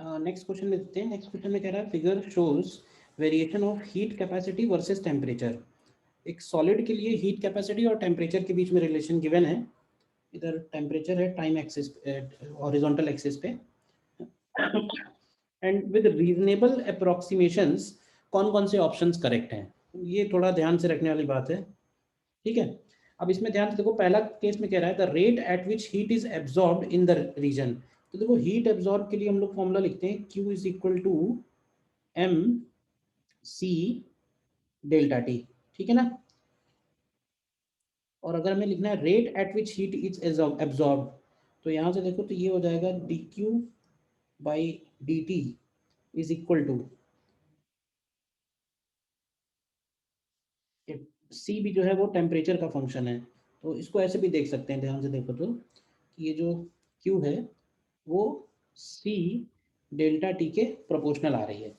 Next question में देखते हैं। नेक्स्ट क्वेश्चन में कह रहा है figure shows variation of heat capacity versus temperature. एक सॉलिड के लिए हीट कैपेसिटी और टेम्परेचर के बीच में रिलेशन गिवन है। इधर टेम्परेचर है टाइम एक्सिस हॉरिजॉन्टल एक्सिस पे एंड विद रीजनेबल अप्रोक्सीमेशंस कौन कौन से ऑप्शंस करेक्ट हैं, ये थोड़ा ध्यान से रखने वाली बात है। ठीक है, अब इसमें ध्यान से देखो, पहला केस में कह रहा है the rate at which heat is absorbed in the region. तो देखो हीट एब्जॉर्ब के लिए हम लोग फॉर्मूला लिखते हैं Q is equal to M C delta T. ठीक है ना। और अगर हमें लिखना है rate at which heat is absorb, तो यहाँ से देखो तो ये हो जाएगा D Q by D T is equal to, C भी जो है वो टेम्परेचर का फंक्शन है, तो इसको ऐसे भी देख सकते हैं ध्यान से देखो तो कि ये जो क्यू है वो सी डेल्टा टी के प्रोपोर्शनल आ रही है।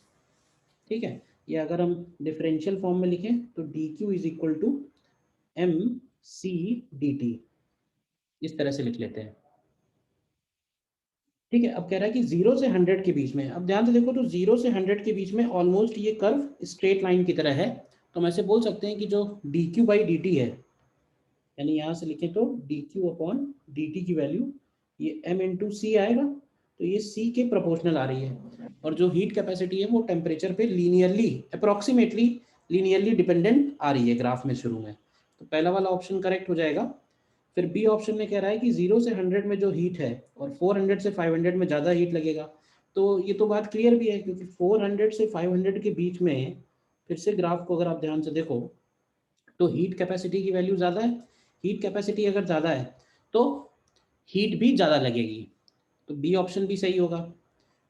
ठीक है, ये अगर हम डिफरेंशियल फॉर्म में लिखें तो D Q is equal to M C D T, इस तरह से लिख लेते हैं। ठीक है, अब कह रहा है कि 0 से 100 के बीच में, अब ध्यान से देखो तो 0 से 100 के बीच में ऑलमोस्ट ये कर्व स्ट्रेट लाइन की तरह है, तो हम ऐसे बोल सकते हैं कि जो D Q by D T है, यानी यहाँ से लिखें तो D Q upon D T की वैल्यू ये एम इंटू सी आएगा, तो ये सी के प्रोपोर्शनल आ रही है। और जो हीट कैपेसिटी है वो टेम्परेचर पे लीनियरली अप्रोक्सीमेटली लीनियरली डिपेंडेंट आ रही है ग्राफ में शुरू में, तो पहला वाला ऑप्शन करेक्ट हो जाएगा। फिर बी ऑप्शन में कह रहा है कि 0 से 100 में जो हीट है और 400 से 500 में ज़्यादा हीट लगेगा, तो ये तो बात क्लियर भी है क्योंकि 400 से 500 के बीच में फिर से ग्राफ को अगर आप ध्यान से देखो तो हीट कैपेसिटी की वैल्यू ज़्यादा है। हीट कैपेसिटी अगर ज़्यादा है तो हीट भी ज़्यादा लगेगी, तो बी ऑप्शन भी सही होगा।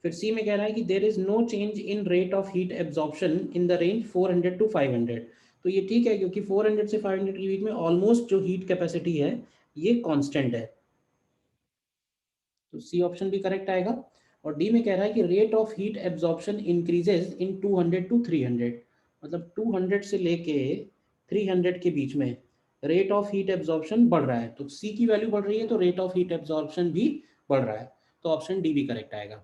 फिर सी में कह रहा है कि there is no change in rate of heat absorption in the range 400 to 500, तो ये ठीक है क्योंकि 400 से 500 के बीच में ऑलमोस्ट जो हीट कैपेसिटी है ये कांस्टेंट है, तो सी ऑप्शन भी करेक्ट आएगा। और डी में कह रहा है कि rate of heat absorption increases in 200 to 300, मतलब 200 से लेके 300 के बीच में रेट ऑफ हीट एब्जॉर्प्शन बढ़ रहा है, तो सी की वैल्यू बढ़ रही है तो रेट ऑफ हीट एब्जॉर्प्शन भी बढ़ रहा है, तो ऑप्शन डी भी करेक्ट आएगा।